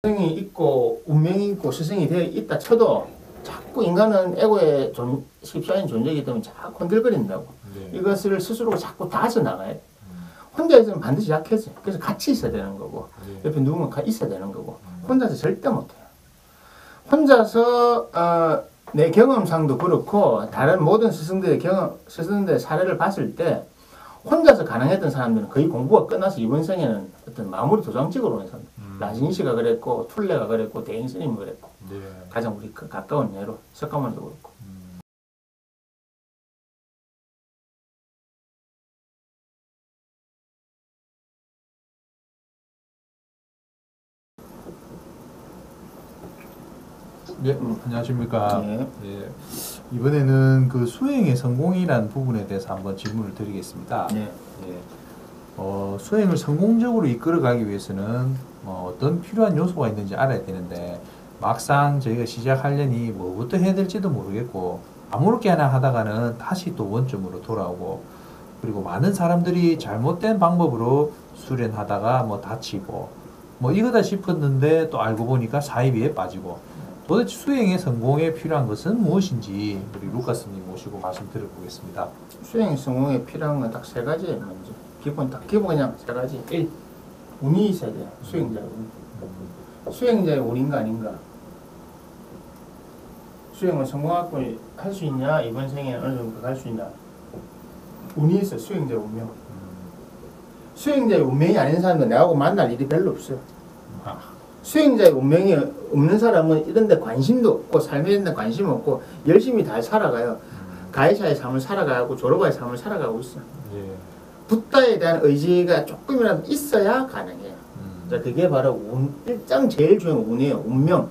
스승이 있고 운명이 있고 스승이 되어 있다 쳐도 자꾸 인간은 에고의 십사인 존재이기 때문에 자꾸 건들거린다고. 네. 이것을 스스로 자꾸 다져 나가야 돼. 혼자 있으면 반드시 약해져. 그래서 같이 있어야 되는 거고 네. 옆에 누군가 있어야 되는 거고 혼자서 절대 못해요. 혼자서 내 경험상도 그렇고 다른 모든 스승들의 사례를 봤을 때 혼자서 가능했던 사람들은 거의 공부가 끝나서 이번 생에는 어떤 마무리 도장찍으로 오는 사람. 라진시가 그랬고 툴레가 그랬고 대인스님이 그랬고 네. 가장 우리 가까운 예로 석가모니도 그렇고. 네, 안녕하십니까. 네. 네. 이번에는 그 수행의 성공이라는 부분에 대해서 한번 질문을 드리겠습니다. 네. 네. 수행을 성공적으로 이끌어가기 위해서는 어떤 필요한 요소가 있는지 알아야 되는데 막상 저희가 시작하려니 뭐부터 해야 될지도 모르겠고 아무렇게 하나 하다가는 다시 또 원점으로 돌아오고 그리고 많은 사람들이 잘못된 방법으로 수련하다가 뭐 다치고 뭐 이거다 싶었는데 또 알고 보니까 사이비에 빠지고 도대체 수행의 성공에 필요한 것은 무엇인지 우리 루카스님 모시고 말씀 드려보겠습니다. 수행의 성공에 필요한 건 딱 세 가지예요. 먼저 기본 그냥 세 가지. 1. 운이 있어야 돼요. 수행자의 운. 수행자의 운인가 아닌가. 수행을 성공하고 할 수 있냐, 이번 생에 어느 정도 갈 수 있냐. 운이 있어. 수행자의 운명. 수행자의 운명이 아닌 사람은 나하고 만날 일이 별로 없어요. 수행자의 운명이 없는 사람은 이런 데 관심도 없고 삶에 대한 관심 없고 열심히 잘 살아가요. 가해자의 삶을 살아가고 졸업자의 삶을 살아가고 있어. 예. 붓다에 대한 의지가 조금이라도 있어야 가능해요. 자, 그게 바로 운, 일장 제일 중요한 운이에요. 운명.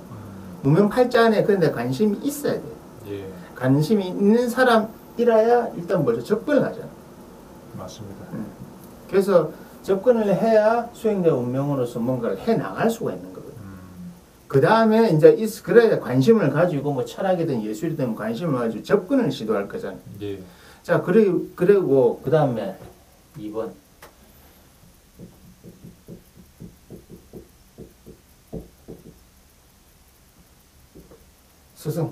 무명 팔자안에 그런데 관심이 있어야 돼요. 예. 관심이 있는 사람이라야 일단 먼저 접근을 하잖아요. 맞습니다. 그래서 접근을 해야 수행자 운명으로서 뭔가를 해 나갈 수가 있는 거거든요. 그 다음에 이제 그래야 관심을 가지고 뭐 철학이든 예술이든 관심을 가지고 접근을 시도할 거잖아요. 예. 자, 그리고 그 다음에 2번. 스승.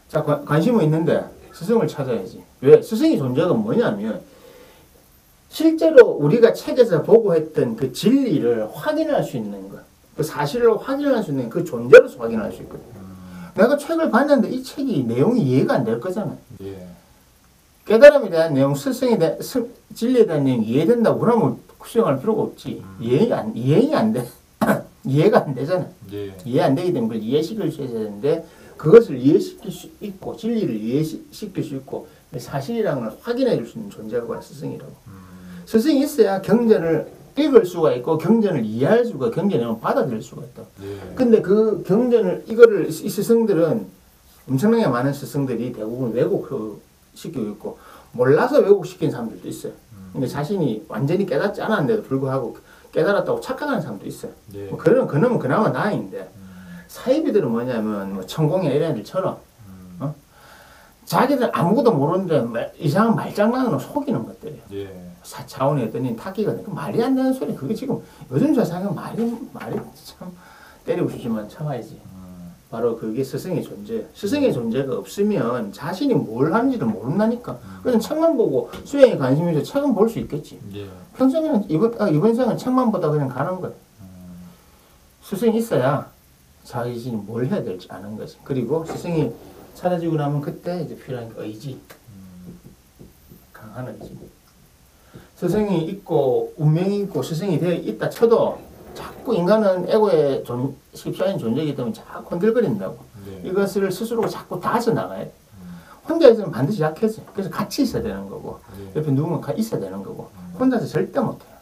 자, 관심은 있는데 스승을 찾아야지. 왜? 스승의 존재가 뭐냐면 실제로 우리가 책에서 보고했던 그 진리를 확인할 수 있는 것, 그 사실을 확인할 수 있는 그 존재로서 확인할 수 있거든. 내가 책을 봤는데 이 책이 내용이 이해가 안 될 거잖아. 예. 깨달음에 대한 내용, 스승에 대한 진리에 대한 내용이 이해된다고 그러면 수행할 필요가 없지. 이해가 안 돼. 이해가 안 되잖아. 예. 이해 안 되기 때문에 그걸 이해시킬 수 있어야 되는데 그것을 이해시킬 수 있고 진리를 이해시킬 수 있고 사실이라는 걸 확인해 줄 수 있는 존재가 스승이라고. 스승이 있어야 경전을 읽을 수가 있고 경전을 이해할 수가 경전을 받아들일 수가 있다. 예. 근데 그 경전을 이 스승들은 엄청나게 많은 스승들이 대부분 왜곡시키고 있고 몰라서 왜곡시킨 사람들도 있어요. 근데 자신이 완전히 깨닫지 않았는데도 불구하고 깨달았다고 착각하는 사람도 있어요. 예. 뭐 그놈은 그나마 다행인데 사이비들은 뭐냐면 뭐 천공이나 이런 애들처럼 자기들 아무것도 모르는데 이상한 말장난으로 속이는 것들이에요. 예. 차원이 했더니 타기가 그 말이 안 되는 소리. 그게 지금 요즘 세상은 말이 참 때리고 싶지만 참아야지. 바로 그게 스승의 존재. 스승의 존재가 없으면 자신이 뭘 하는지도 모른다니까. 그냥 책만 보고 수행에 관심이 있어 책은 볼 수 있겠지. 예. 평생에는 이번 생은 책만 보다 그냥 가는 거야. 스승이 있어야 자신이 뭘 해야 될지 아는 거지. 그리고 스승이 사라지고 나면 그때 이제 필요한 의지. 강한 의지. 스승이 있고 운명이 있고 스승이 되어 있다 쳐도 자꾸 인간은 에고의 십사인 존재이기 때문에 자꾸 건들거린다고. 네. 이것을 스스로 자꾸 다져 나가야 돼. 혼자 있으면 반드시 약해져. 그래서 같이 있어야 되는 거고 네. 옆에 누군가 있어야 되는 거고 혼자서 절대 못해요.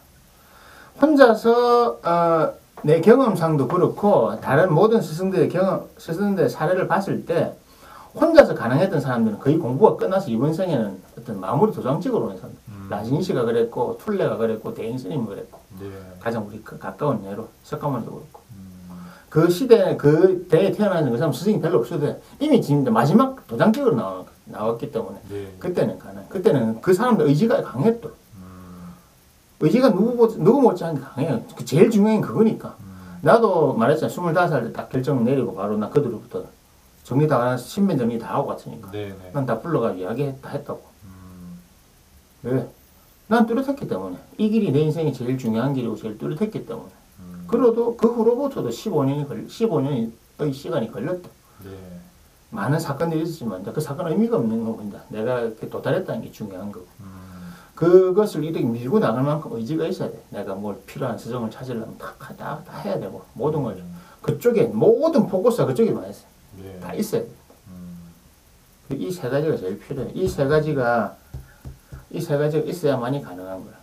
혼자서 내 경험상도 그렇고 다른 모든 스승들의 사례를 봤을 때 혼자서 가능했던 사람들은 거의 공부가 끝나서 이번 생에는 어떤 마무리 도장찍으로 오는 사람. 라진시가 그랬고 툴레가 그랬고 대인스님이 그랬고 네. 가장 우리 가까운 예로 석가모니도 그렇고 그 시대에 그 때에 태어나는 그 사람 스승이 별로 없어도 돼. 이미 지금 마지막 도장찍으로 나왔기 때문에 네. 그때는 가능. 그때는 그 사람들 의지가 강했더. 의지가 누구 못지않게 강해요. 제일 중요한 건 그거니까. 나도 말했잖아. 25살 때 딱 결정 내리고 바로 나 그들부터 정리 다 하나 신변 정리 다 하고 갔으니까. 네네. 난 다 불러가지고 이야기 다 했다고. 왜? 난 뚜렷했기 때문에. 이 길이 내 인생에 제일 중요한 길이고 제일 뚜렷했기 때문에. 그래도 그 후로부터도 15년의 시간이 걸렸다. 네. 많은 사건들이 있었지만 그 사건은 의미가 없는 겁니다. 내가 이렇게 도달했다는 게 중요한 거고. 그것을 이렇게 밀고 나갈 만큼 의지가 있어야 돼. 내가 뭘 필요한 스승을 찾으려면 다 해야 되고 모든 걸 그쪽에 모든 포커스가 그쪽에 많이 있어요. 네. 다 있어야 돼. 이 세 가지가 제일 필요해. 이 세 가지가 있어야만이 가능한 거야.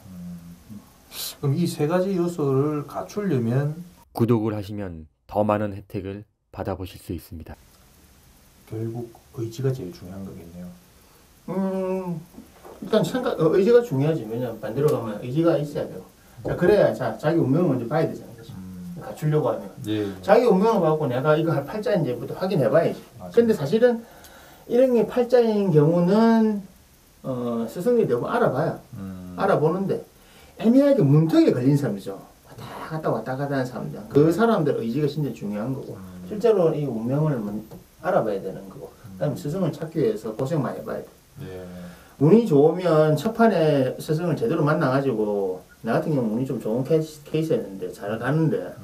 그럼 이 세 가지 요소를 갖추려면 구독을 하시면 더 많은 혜택을 받아보실 수 있습니다. 결국 의지가 제일 중요한 거겠네요. 일단 의지가 중요하지. 왜냐면 반대로 가면 의지가 있어야 되고. 자, 그래야 자기 운명을 먼저 봐야 되잖아. 그치? 갖추려고 하면. 예. 자기 운명을 봐고 내가 이거 할 팔자인지부터 확인해 봐야지. 맞습니다. 근데 사실은 이런 게 팔자인 경우는 스승이 되고 알아보는데 애매하게 문턱에 걸린 사람이죠. 왔다 갔다 하는 사람들. 그 사람들 의지가 진짜 중요한 거고. 실제로 이 운명을 알아봐야 되는 거고. 그다음에 스승을 찾기 위해서 고생 많이 해봐야 돼. 예. 운이 좋으면 첫 판에 스승을 제대로 만나가지고 나 같은 경우 운이 좀 좋은 케이스였는데 잘 가는데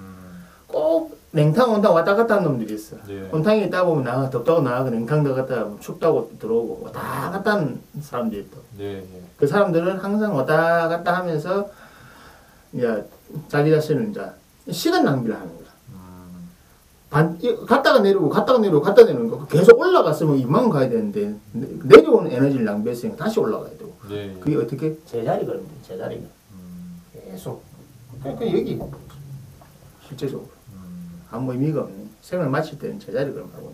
꼭 냉탕 온탕 왔다 갔다 하는 놈들이 있어. 예. 온탕에 있다 보면 덥다고 나가고 냉탕 들어갔다 하면 춥다고 들어오고 왔다 갔다 하는 사람들이 있다. 예. 그 사람들은 항상 왔다 갔다 하면서 이제 자기 자신을 이제 시간 낭비를 하는 거야. 갔다가 내리고 갔다가 내리는 거 계속 올라갔으면 이만 가야 되는데 내려오는 에너지를 낭비했으니까 다시 올라가야 되고. 예. 그게 어떻게 제자리 걸으면 돼. 제자리가 계속. 그러니까 여기 실제적으로 아무 의미가 없는 생을 마칠 때는 제자리 걸음하고.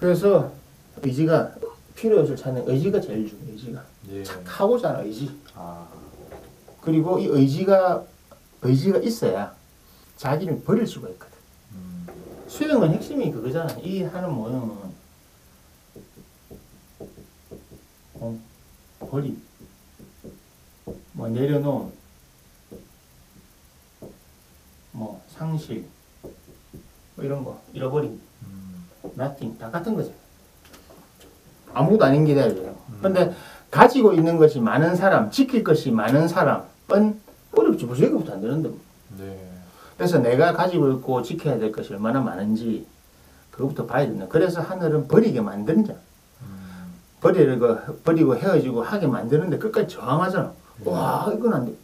그래서 의지가 필요해서 찾는 의지가 제일 중요해. 의지가 예. 착하고자 하는 의지. 아. 그리고 이 의지가 있어야 자기를 버릴 수가 있거든. 수행은 핵심이 그거잖아. 이 하는 모형은 버림, 뭐 내려놓음, 뭐 상실, 뭐 이런 거 잃어버림, nothing 다 같은 거죠. 아무것도 아닌 게 돼요. 근데 가지고 있는 것이 많은 사람, 지킬 것이 많은 사람은 어렵지. 벌써 여기부터 안 되는데. 네. 그래서 내가 가지고 있고 지켜야 될 것이 얼마나 많은지 그것부터 봐야 된다. 그래서 하늘은 버리게 만드는 자. 버리고 헤어지고 하게 만드는데 끝까지 저항하잖아. 와, 이건 안 돼.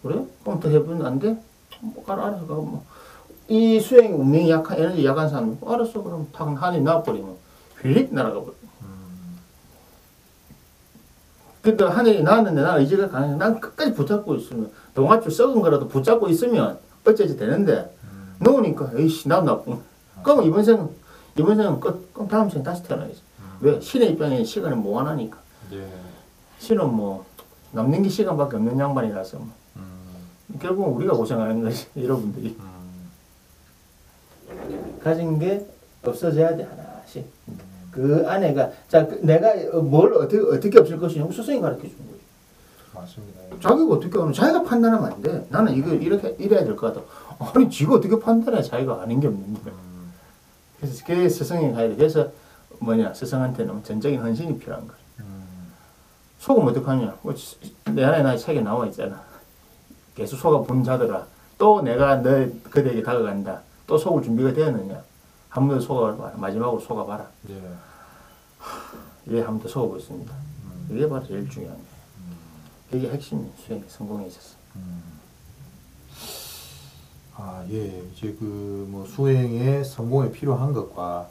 그래? 그럼 또 해보면 안 돼? 뭐, 알아서 가. 뭐. 이 수행 운명이 약한, 에너지 약한 사람, 알았어. 그럼 탁 하늘이 나와버리면 휙 날아가 버려. 근데 하늘이 나왔는데 난 의지가 강해. 난 끝까지 붙잡고 있으면, 동아줄 썩은 거라도 붙잡고 있으면 어쩌지 되는데, 놓으니까, 에이씨, 나 나쁜. 그럼 이번 생은 끝. 그럼 다음 생에 다시 태어나야지. 왜? 신의 입장에 시간을 모아나니까. 예. 신은 뭐, 남는 게 시간밖에 없는 양반이라서. 뭐. 결국은 우리가 고생하는 거지, 여러분들이. 가진 게 없어져야 돼, 하나씩. 그 안에가, 자, 내가 뭘 어떻게 없을 것이냐고 스승이 가르쳐 주는 거지. 맞습니다. 자기가 어떻게 하는, 자기가 판단하면 안 돼. 나는 이래야 될 것 같아. 아니, 지가 어떻게 판단해? 자기가 아는 게 없는데. 그래서 그게 스승이 가야 돼. 그래서 스승한테는 전적인 헌신이 필요한 거야. 속으면 어떡하냐? 뭐, 내 안에 나 책에 나와 있잖아. 계속 속아 본 자들아. 또 내가 그대에게 다가간다. 또 속을 준비가 되었느냐? 한 번 더 속아봐라. 마지막으로 속아봐라. 예. 예, 한 번 더 속아보겠습니다. 이게 바로 제일 중요한 거예요. 이게 핵심 수행의 성공에 있었어. 아, 예. 이제 뭐 수행의 성공에 필요한 것과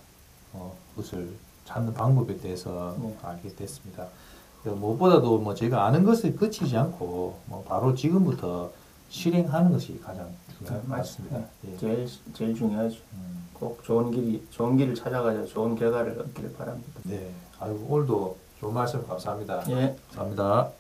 그것을 찾는 방법에 대해서 알게 됐습니다. 무엇보다도 뭐 제가 아는 것에 그치지 않고 바로 지금부터 실행하는 것이 가장 중요한 것 같습니다. 예. 제일 중요하죠. 꼭 좋은 길을 찾아가서 좋은 결과를 얻기를 바랍니다. 네. 아이고, 오늘도 좋은 말씀 감사합니다. 예. 감사합니다.